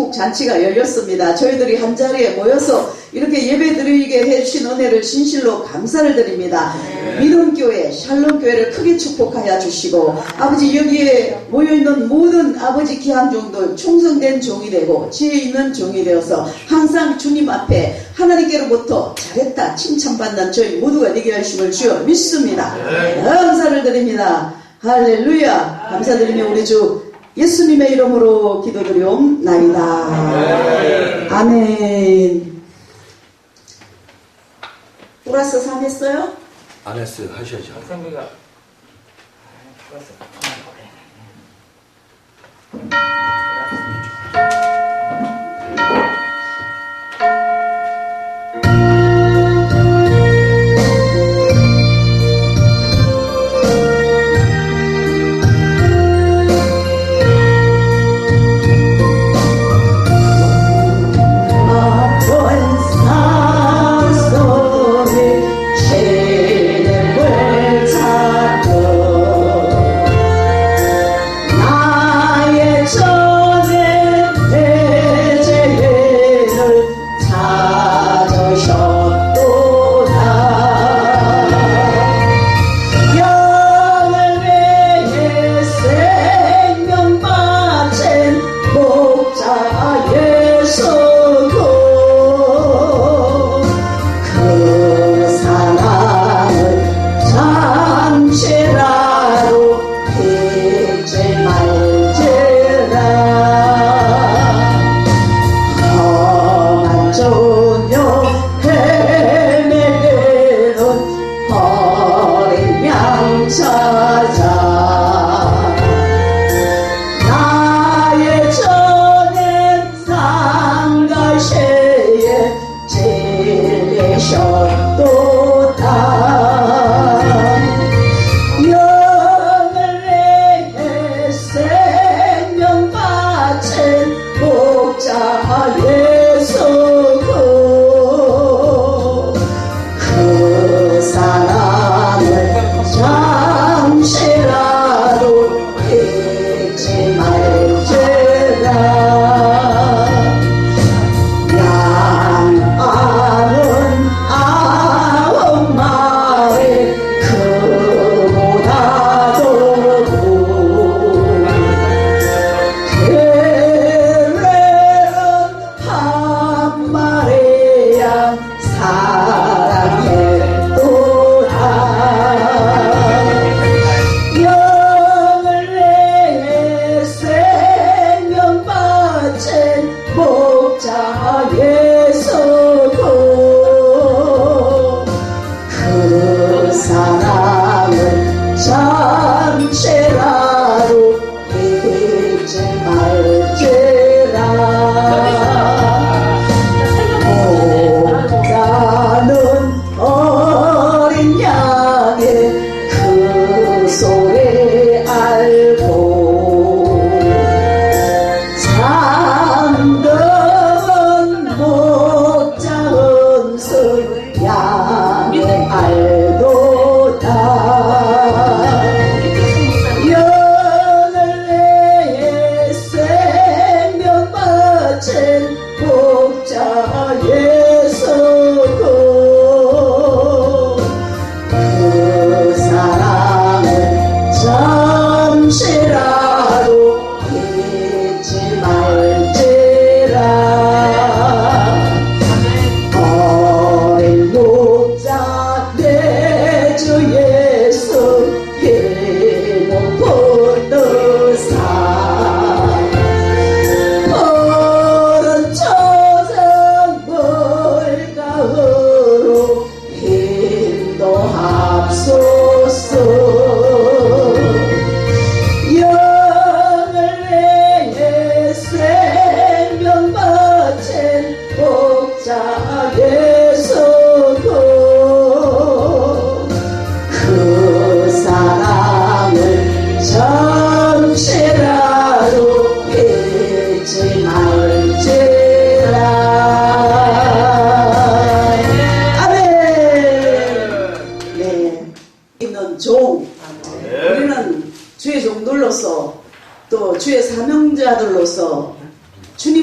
축복 잔치가 열렸습니다. 저희들이 한자리에 모여서 이렇게 예배 드리게 해주신 은혜를 진실로 감사를 드립니다. 믿음교회, 샬롬교회를 크게 축복하여 주시고 아버지 여기에 모여있는 모든 아버지 기함종들 충성된 종이 되고 지혜 있는 종이 되어서 항상 주님 앞에 하나님께로부터 잘했다 칭찬받는 저희 모두가 되게 하심을 주여 믿습니다. 감사를 드립니다. 할렐루야. 감사드리며 우리 주 예수님의 이름으로 기도드리옵나이다. 아멘. 플러스 3 했어요? 안 했어요. 하셔야죠. 박상비가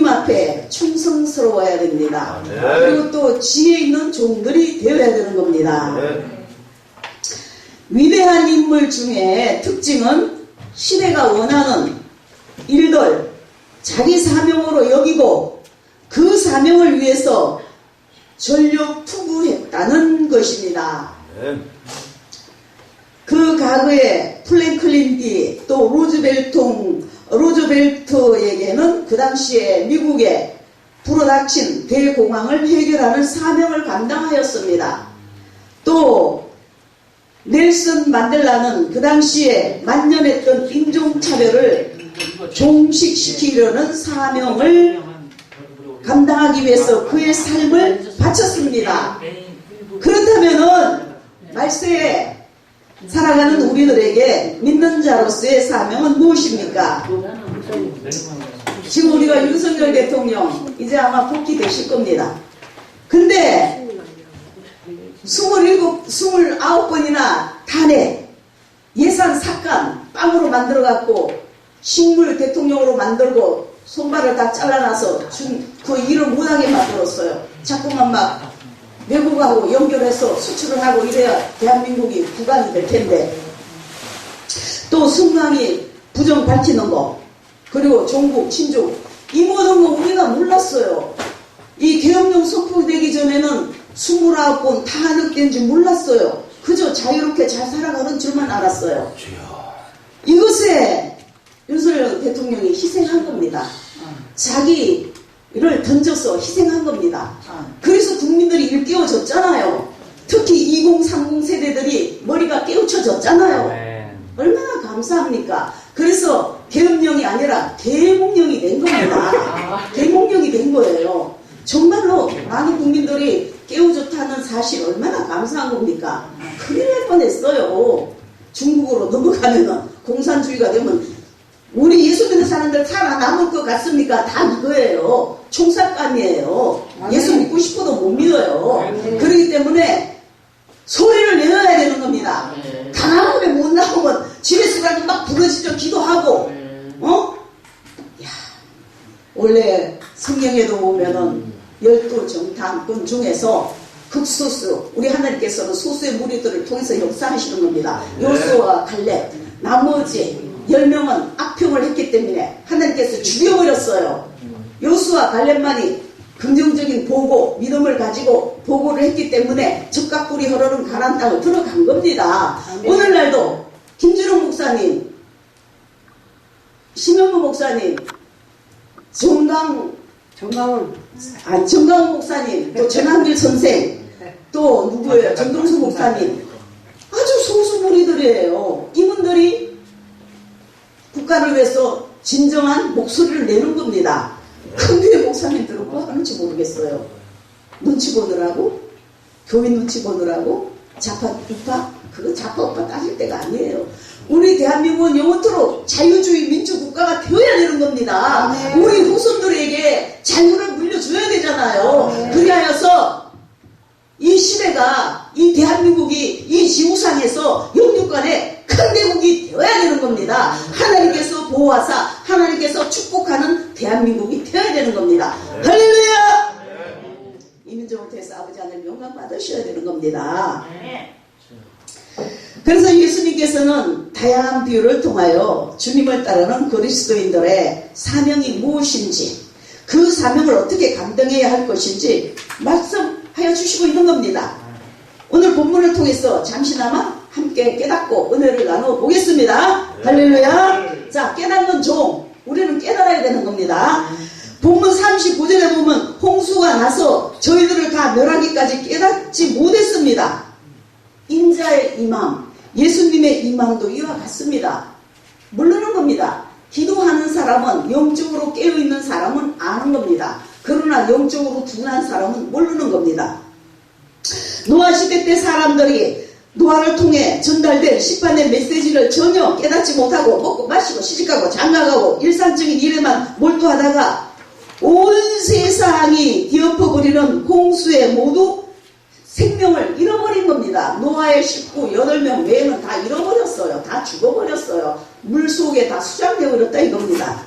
주님 앞에 충성스러워야 됩니다. 네. 그리고 또 지혜 있는 종들이 되어야 되는 겁니다. 네. 위대한 인물 중에 특징은 시대가 원하는 일들, 자기 사명으로 여기고 그 사명을 위해서 전력 투구했다는 것입니다. 네. 그 과거에 플랭클린 디 또 루즈벨트에게는 그 당시에 미국에 불어닥친 대공황을 해결하는 사명을 감당하였습니다. 또 넬슨 만델라는 그 당시에 만연했던 인종차별을 종식시키려는 사명을 감당하기 위해서 그의 삶을 바쳤습니다. 그렇다면은 말세에 살아가는 우리들에게 믿는 자로서의 사명은 무엇입니까? 지금 우리가 윤석열 대통령 이제 아마 복귀되실 겁니다. 근데 29번이나 탄핵, 예산 삭감, 빵으로 만들어갖고 식물 대통령으로 만들고 손발을 다 잘라놔서 그 일을 못하게 만들었어요. 자꾸만 막 외국하고 연결해서 수출을 하고 이래야 대한민국이 국안이 될 텐데, 또 승강이 부정 밝히는 거, 그리고 종북, 친족, 이 모든 거 우리가 몰랐어요. 이 계엄령 선포되기 전에는 29번 탄핵된 줄 몰랐어요. 그저 자유롭게 잘 살아가는 줄만 알았어요. 이것에 윤석열 대통령이 희생한 겁니다. 자기를 던져서 희생한 겁니다. 그래서 국민들이 일깨워졌잖아요. 특히 2030 세대들이 머리가 깨우쳐졌잖아요. 얼마나 감사합니까? 그래서 계엄령이 아니라 대몽령이 된 겁니다. 대몽령이 된 거예요. 정말로 많은 국민들이 깨우졌다는 사실 얼마나 감사한 겁니까? 큰일 날 뻔했어요. 중국으로 넘어가면은 공산주의가 되면 우리 예수 믿는 사람들 살아남을 것 같습니까? 다 이거예요. 총살감이에요. 예수 믿고 싶어도 못 믿어요. 그렇기 때문에 소리를 내어야 되는 겁니다. 단 한 번에 못 나오면 집에서라도 막 부르짖어 기도하고, 야, 원래 성경에도 보면은 12정탐꾼 중에서 극소수, 우리 하나님께서는 소수의 무리들을 통해서 역사하시는 겁니다. 요수와 갈렙, 나머지 10명은 악평을 했기 때문에 하나님께서 죽여버렸어요. 요수와 갈렙만이 긍정적인 보고, 믿음을 가지고 보고를 했기 때문에 적각 꿀이 흐르는 가나안 땅을 들어간 겁니다. 오늘날도 김준호 목사님, 심현무 목사님, 정강훈 목사님, 또 전한길 선생, 또 누구예요? 정동수 목사님, 아주 소수 무리들이에요. 이분들이 국가를 위해서 진정한 목소리를 내는 겁니다. 큰교회 목사님들은 뭐 하는지 모르겠어요. 눈치 보느라고, 교회 눈치 보느라고, 좌파 우파, 그거 좌파 우파 따질 때가 아니에요. 우리 대한민국은 영원토록 자유주의 민주국가가 되어야 되는 겁니다. 우리 후손들에게 자유를 물려줘야 되잖아요. 그리하여서 이 시대가, 이 대한민국이 이 지구상에서 영육간의 큰 대국이 되어야 되는 겁니다. 하나님께서 보호하사 하나님께서 축복하는 대한민국이 되어야 되는 겁니다. 할렐루야! 이 민족을 통해서 아버지 하나님 영광 받으셔야 되는 겁니다. 그래서 예수님께서는 다양한 비유를 통하여 주님을 따르는 그리스도인들의 사명이 무엇인지, 그 사명을 어떻게 감당해야 할 것인지 말씀하여 주시고 있는 겁니다. 오늘 본문을 통해서 잠시나마 함께 깨닫고 은혜를 나누어 보겠습니다. 할렐루야. 자, 깨닫는 종, 우리는 깨달아야 되는 겁니다. 본문 35절에 보면 홍수가 나서 저희들을 다 멸하기까지 깨닫지 못했습니다. 인자의 임함, 예수님의 임함도 이와 같습니다. 모르는 겁니다. 기도하는 사람은, 영적으로 깨어있는 사람은 아는 겁니다. 그러나 영적으로 둔한 사람은 모르는 겁니다. 노아 시대 때 사람들이 노아를 통해 전달된 심판의 메시지를 전혀 깨닫지 못하고 먹고 마시고 시집가고 장가가고 일상적인 일에만 몰두하다가 온 세상이 뒤엎어버리는 홍수에 모두 생명을 잃어버린 겁니다. 노아의 식구 8명 외에는 다 잃어버렸어요. 다 죽어버렸어요. 물속에 다 수장되어 버렸다 이겁니다.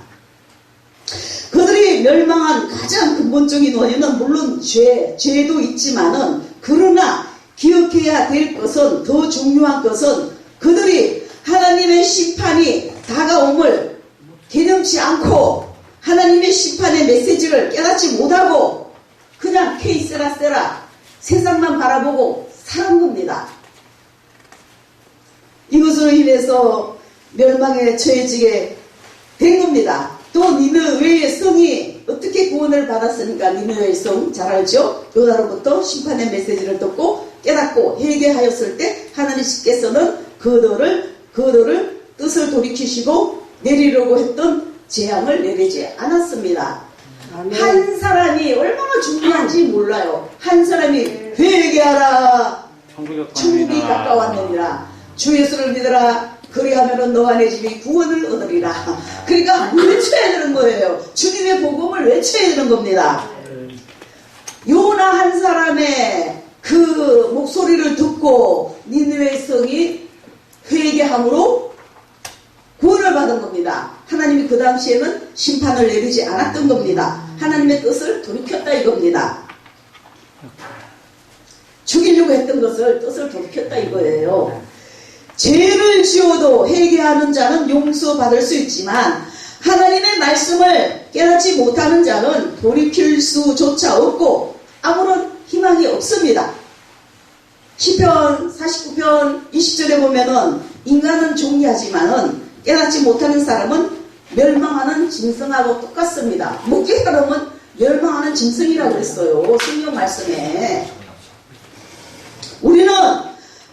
그들이 멸망한 가장 근본적인 원인은 물론 죄도 있지만은, 그러나 기억해야 될 것은, 더 중요한 것은 그들이 하나님의 심판이 다가옴을 개념치 않고 하나님의 심판의 메시지를 깨닫지 못하고 그냥 케이스라 세라 세상만 바라보고 사는 겁니다. 이것으로 인해서 멸망에 처해지게 된 겁니다. 또 니느웨의 성이 어떻게 구원을 받았으니까, 니느웨의 성 잘 알죠? 요나로부터 심판의 메시지를 듣고 깨닫고 회개하였을 때 하나님께서는 그들을 뜻을 돌이키시고 내리려고 했던 재앙을 내리지 않았습니다. 한 사람이 얼마나 중요한지 몰라요. 한 사람이 회개하라, 천국이 가까웠느니라, 주 예수를 믿어라, 그리하면은 너와 내 집이 구원을 얻으리라. 그러니까 외쳐야 되는 거예요. 주님의 복음을 외쳐야 되는 겁니다. 요나 한 사람의 그 목소리를 듣고 니느웨 성이 회개함으로 구원을 받은 겁니다. 하나님이 그 당시에는 심판을 내리지 않았던 겁니다. 하나님의 뜻을 돌이켰다 이겁니다. 죽이려고 했던 것을 뜻을 돌이켰다 이거예요. 죄를 지어도 회개하는 자는 용서받을 수 있지만 하나님의 말씀을 깨닫지 못하는 자는 돌이킬 수조차 없고 아무런 희망이 없습니다. 시편 49편 20절에 보면은 인간은 존귀하지만은 깨닫지 못하는 사람은 멸망하는 짐승하고 똑같습니다. 못 깨달으면 멸망하는 짐승이라고 그랬어요. 성경 말씀에. 우리는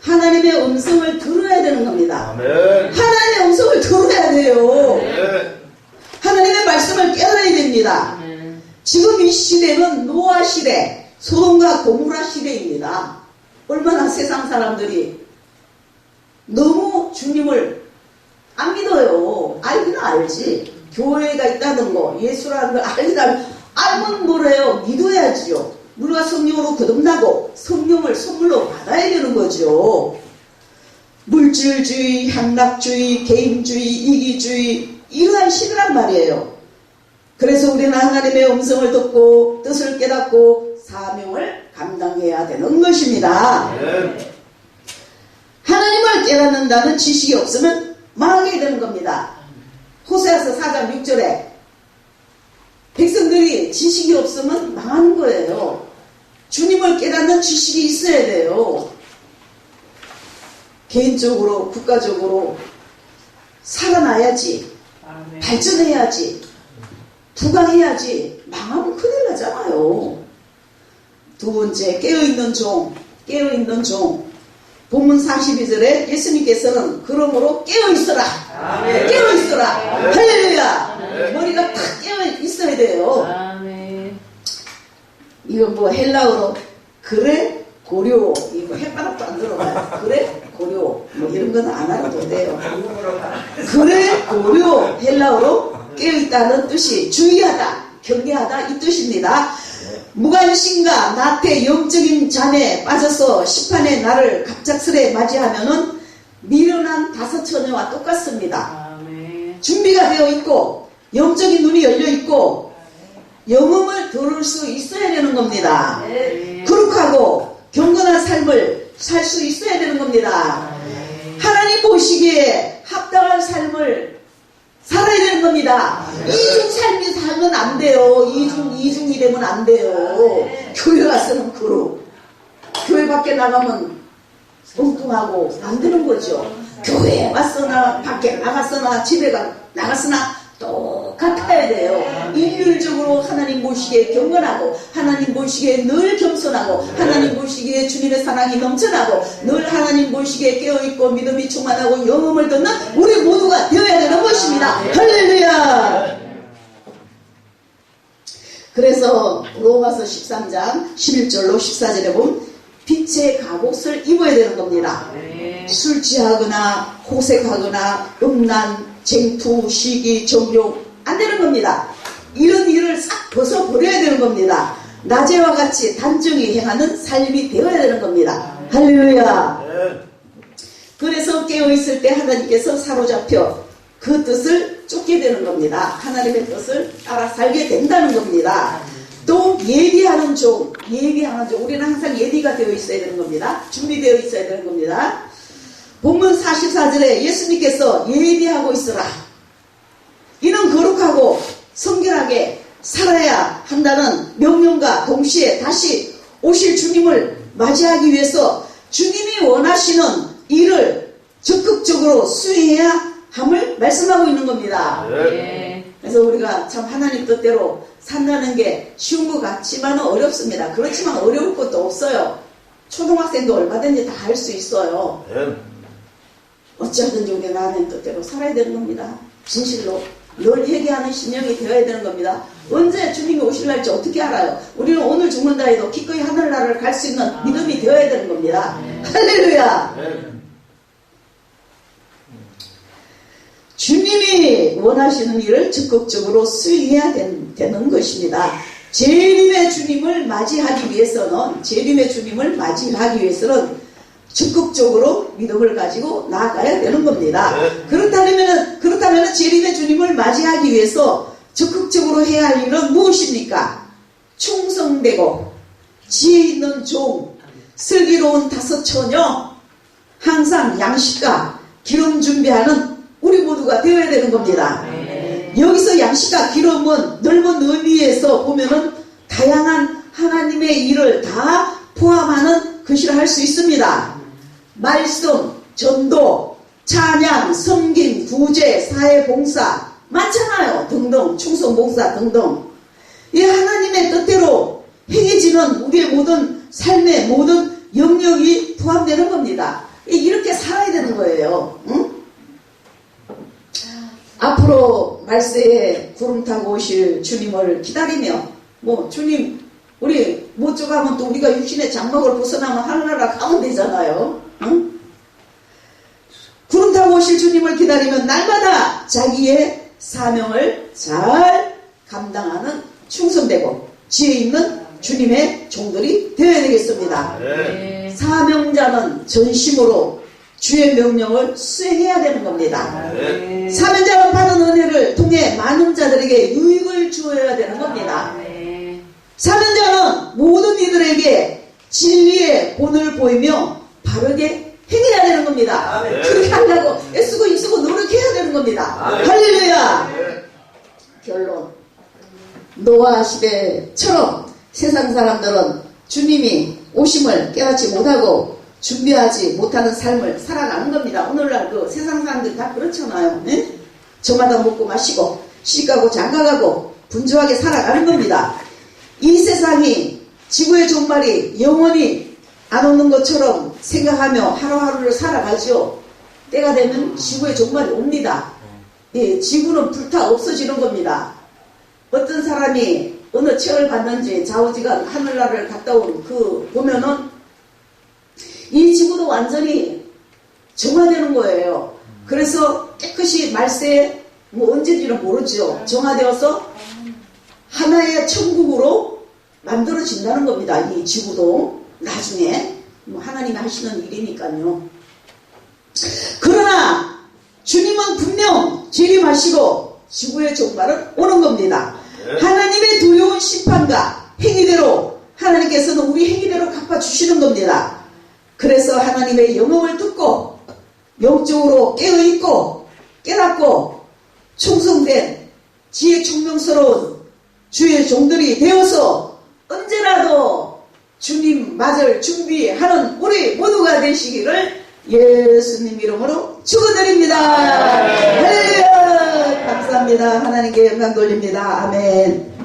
하나님의 음성을 들어야 되는 겁니다. 아멘. 하나님의 음성을 들어야 돼요. 아멘. 하나님의 말씀을 깨달아야 됩니다. 아멘. 지금 이 시대는 노아 시대, 소돔과 고모라 시대입니다. 얼마나 세상 사람들이 너무 주님을 안 믿어요. 알기는 알지. 교회가 있다는 거, 예수라는 걸 알면 뭐래요? 믿어야지요. 우리가 성령으로 거듭나고 성령을 선물로 받아야 되는 거죠. 물질주의, 향락주의, 개인주의, 이기주의, 이러한 시대란 말이에요. 그래서 우리는 하나님의 음성을 듣고 뜻을 깨닫고 사명을 감당해야 되는 것입니다. 네. 하나님을 깨닫는다는 지식이 없으면 망하게 되는 겁니다. 호세아서 4장 6절에 백성들이 지식이 없으면 망하는 거예요. 주님을 깨닫는 지식이 있어야 돼요. 개인적으로, 국가적으로 살아나야지, 발전해야지, 부강해야지. 망하면 큰일 나잖아요. 두 번째, 깨어있는 종. 본문 42절에 예수님께서는 그러므로 깨어있어라. 아멘. 깨어있어라. 할렐루야. 아멘. 머리가 탁 깨어있어야 돼요. 아멘. 이거 뭐 헬라어로 그래 고려, 이거 햇바닥도 안 들어가요. 그래 고려 뭐 이런 건 안 알아도 돼요. 그래 고려, 헬라어로 깨어있다는 뜻이 주의하다, 경계하다 이 뜻입니다. 무관심과 나태 영적인 잠에 빠져서 심판의 날을 갑작스레 맞이하면은 미련한 다섯 처녀와 똑같습니다. 아멘. 준비가 되어 있고 영적인 눈이 열려 있고 영음을 들을 수 있어야 되는 겁니다. 아멘. 거룩하고 경건한 삶을 살 수 있어야 되는 겁니다. 아멘. 하나님 보시기에 합당한 삶을 살아야 되는 겁니다. 이중 삶이 살면 안 돼요. 이중이 되면 안 돼요. 교회 가서는 그로, 교회 밖에 나가면 엉뚱하고 안 되는 거죠. 교회에 왔으나 밖에 나갔으나 집에 나갔으나 똑같아야 돼요. 일률적으로 하나님 보시기에 경건하고 하나님 보시기에 늘 겸손하고 하나님 보시기에 주님의 사랑이 넘쳐나고 늘 하나님 보시기에 깨어있고 믿음이 충만하고 영음을 듣는 우리 모두가 되어야 되는 것입니다. 할렐루야. 그래서 로마서 13장 11절로 14절에 보면 빛의 갑옷을 입어야 되는 겁니다. 술 취하거나 호색하거나 음란, 쟁투, 시기, 정욕 안 되는 겁니다. 이런 일을 싹 벗어버려야 되는 겁니다. 낮에와 같이 단정히 행하는 삶이 되어야 되는 겁니다. 할렐루야. 그래서 깨어있을 때 하나님께서 사로잡혀 그 뜻을 쫓게 되는 겁니다. 하나님의 뜻을 따라 살게 된다는 겁니다. 또 예비하는 종, 우리는 항상 예비가 되어 있어야 되는 겁니다. 준비되어 있어야 되는 겁니다. 본문 44절에 예수님께서 예비하고 있으라. 이는 거룩하고 성결하게 살아야 한다는 명령과 동시에 다시 오실 주님을 맞이하기 위해서 주님이 원하시는 일을 적극적으로 수행해야 함을 말씀하고 있는 겁니다. 그래서 우리가 참 하나님 뜻대로 산다는 게 쉬운 것 같지만 어렵습니다. 그렇지만 어려울 것도 없어요. 초등학생도 얼마든지 다 할 수 있어요. 어찌하든지 우리가 하나님 뜻대로 살아야 되는 겁니다. 진실로 늘 회개하는 신령이 되어야 되는 겁니다. 언제 주님이 오실날지 어떻게 알아요? 우리는 오늘 죽는다 해도 기꺼이 하늘나라를 갈 수 있는 믿음이 되어야 되는 겁니다. 할렐루야. 주님이 원하시는 일을 적극적으로 수행해야 되는 것입니다. 재림의 주님을 맞이하기 위해서는 적극적으로 믿음을 가지고 나아가야 되는 겁니다. 그렇다면 재림의 주님을 맞이하기 위해서 적극적으로 해야 할 일은 무엇입니까? 충성되고 지혜 있는 종, 슬기로운 다섯 처녀, 항상 양식과 기름 준비하는 우리 모두가 되어야 되는 겁니다. 여기서 양식과 기름은 넓은 의미에서 보면은 다양한 하나님의 일을 다 포함하는 것이라 할 수 있습니다. 말씀, 전도, 찬양, 섬김, 구제, 사회봉사 많잖아요. 등등, 충성봉사 등등. 이 하나님의 뜻대로 행해지는 우리의 모든 삶의 모든 영역이 포함되는 겁니다. 이렇게 살아야 되는 거예요. 응? 앞으로 말세에 구름 타고 오실 주님을 기다리며 주님 우리 못 쪼가면 또 우리가 육신의 장막을 벗어나면 하늘나라 가면 되잖아요. 응? 구름 타고 오실 주님을 기다리면 날마다 자기의 사명을 잘 감당하는 충성되고 지혜 있는 주님의 종들이 되어야 되겠습니다. 사명자는 전심으로 주의 명령을 수행해야 되는 겁니다. 사명자가 받은 은혜를 통해 많은 자들에게 유익을 주어야 되는 겁니다. 사명자는 모든 이들에게 진리의 본을 보이며 바르게 행해야 되는 겁니다. 그렇게 하려고 애쓰고 힘쓰고 노력해야 되는 겁니다. 할렐루야. 결론, 노아 시대처럼 세상 사람들은 주님이 오심을 깨닫지 못하고 준비하지 못하는 삶을 살아가는 겁니다. 오늘날 그 세상 사람들이 다 그렇잖아요. 네? 저마다 먹고 마시고 시집가고 장가가고 분주하게 살아가는 겁니다. 이 세상이 지구의 종말이 영원히 안 오는 것처럼 생각하며 하루하루를 살아가죠. 때가 되면 지구의 종말이 옵니다. 예, 지구는 불타 없어지는 겁니다. 어떤 사람이 어느 책을 봤는지 좌우지간 하늘나라를 갔다 온 그 보면은 이 지구도 완전히 정화되는 거예요. 그래서 깨끗이 말세에 언제인지는 모르죠. 정화되어서 하나의 천국으로 만들어진다는 겁니다. 이 지구도 나중에 하나님이 하시는 일이니까요. 그러나 주님은 분명 재림하시고 지구의 종말은 오는 겁니다. 하나님의 두려운 심판과 행위대로 하나님께서는 우리 행위대로 갚아주시는 겁니다. 그래서 하나님의 영음을 듣고 영적으로 깨어있고 깨닫고 충성된 지혜 총명스러운 주의 종들이 되어서 언제라도 주님 맞을 준비하는 우리 모두가 되시기를 예수님 이름으로 축원드립니다. 할렐루야. 감사합니다. 하나님께 영광 돌립니다. 아멘.